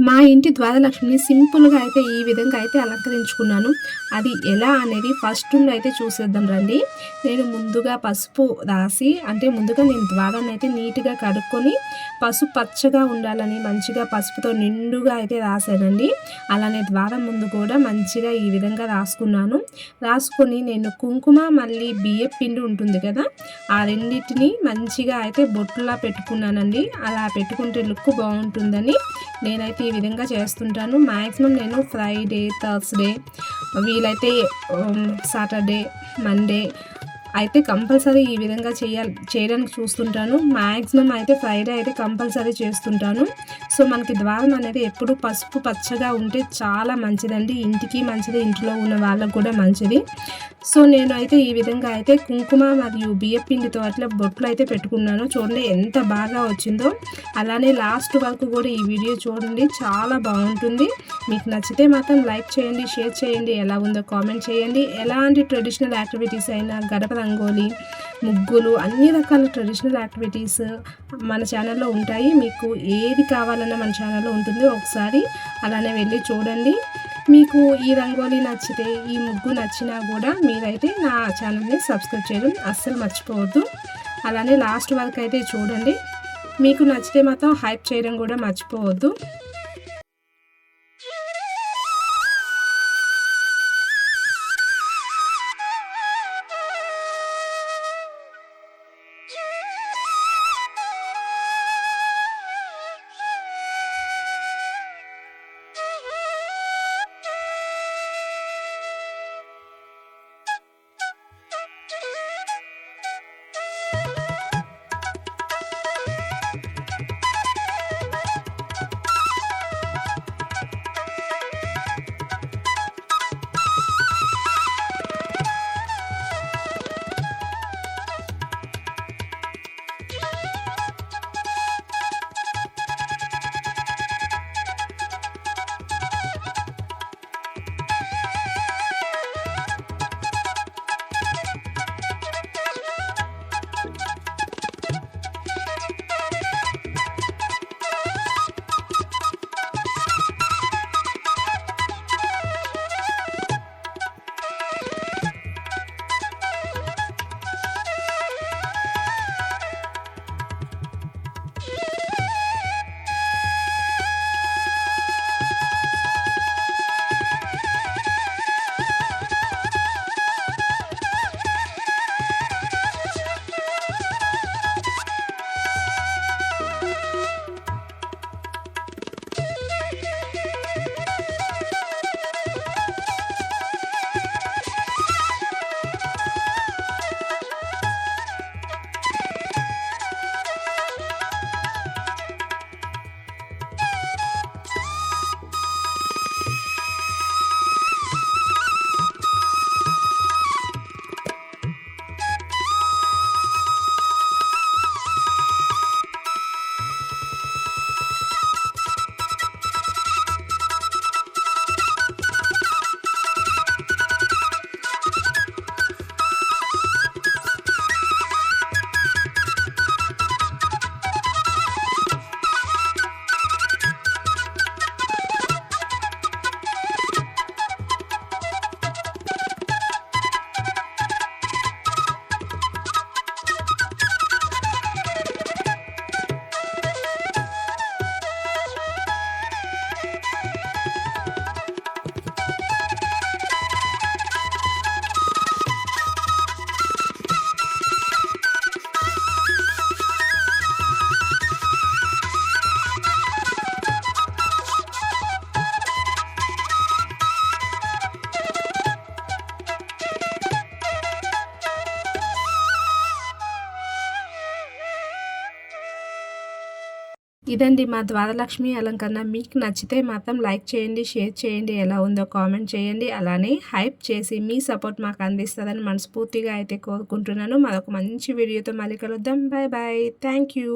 మా ఇంటి ద్వారలక్ష్మిని సింపుల్‌గా అయితే ఈ విధంగా అయితే అలంకరించుకున్నాను. అది ఎలా అనేది ఫస్ట్ నుండి అయితే చూసేద్దాం రండి. నేను ముందుగా పసుపు రాసి ముందుగా నేను ద్వారాన్ని అయితే నీట్‌గా కడుక్కొని పసుపు పచ్చగా ఉండాలని మంచిగా పసుపుతో నిండుగా అయితే రాసానండి. అలానే ద్వారం ముందు కూడా మంచిగా ఈ విధంగా రాసుకున్నాను. రాసుకొని నేను కుంకుమ మళ్ళీ బియ్యపు పిండి ఉంటుంది కదా! ఆ రెండిటిని మంచిగా అయితే బొట్టులా పెట్టుకున్నానండి. అలా పెట్టుకుంటే లుక్ బావుంటుందని నేనైతే ఈ విధంగా చేస్తుంటాను. మ్యాక్సిమం నేను ఫ్రైడే, థర్స్‌డే వీలైతే సాటర్డే, మండే అయితే కంపల్సరీ ఈ విధంగా చేయడానికి చూస్తుంటాను. మ్యాక్సిమం అయితే ఫ్రైడే అయితే కంపల్సరీ చేస్తుంటాను. సో మనకి ద్వారం అనేది ఎప్పుడు పసుపు పచ్చగా ఉంటే చాలా మంచిదండి. ఇంటికి మంచిది, ఇంట్లో ఉన్న వాళ్ళకు కూడా మంచిది. సో నేను అయితే ఈ విధంగా అయితే కుంకుమ మరియు బియ్యపిండితో అట్లా బొట్లు అయితే పెట్టుకున్నాను. చూడండి ఎంత బాగా వచ్చిందో. అలానే లాస్ట్ వరకు కూడా ఈ వీడియో చూడండి, చాలా బాగుంటుంది. మీకు నచ్చితే మాత్రం లైక్ చేయండి, షేర్ చేయండి, ఎలా ఉందో కామెంట్ చేయండి. ఎలాంటి ట్రెడిషనల్ యాక్టివిటీస్ అయినా గడప రంగోలి, ముగ్గులు, అన్ని రకాల ట్రెడిషనల్ యాక్టివిటీస్ మన ఛానల్లో ఉంటాయి. మీకు ఏది కావాలన్నా మన ఛానల్లో ఉంటుంది. ఒకసారి అలానే వెళ్ళి చూడండి. మీకు ఈ రంగోలీ నచ్చితే, ఈ ముగ్గు నచ్చినా కూడా మీరైతే నా ఛానల్ని సబ్స్క్రైబ్ చేయడం అస్సలు మర్చిపోవద్దు. అలానే లాస్ట్ వరకు అయితే చూడండి. మీకు నచ్చితే మాత్రం హైప్ చేయడం కూడా మర్చిపోవద్దు. ఇదండి మా ద్వారలక్ష్మి అలంకరణ. మీకు నచ్చితే మాత్రం లైక్ చేయండి, షేర్ చేయండి, ఎలా ఉందో కామెంట్ చేయండి. అలానే హైప్ చేసి మీ సపోర్ట్ మాకు అందిస్తుందని మనస్ఫూర్తిగా అయితే కోరుకుంటున్నాను. మరొక మంచి వీడియోతో మళ్ళీ కలుద్దాం. Bye bye. Thank you.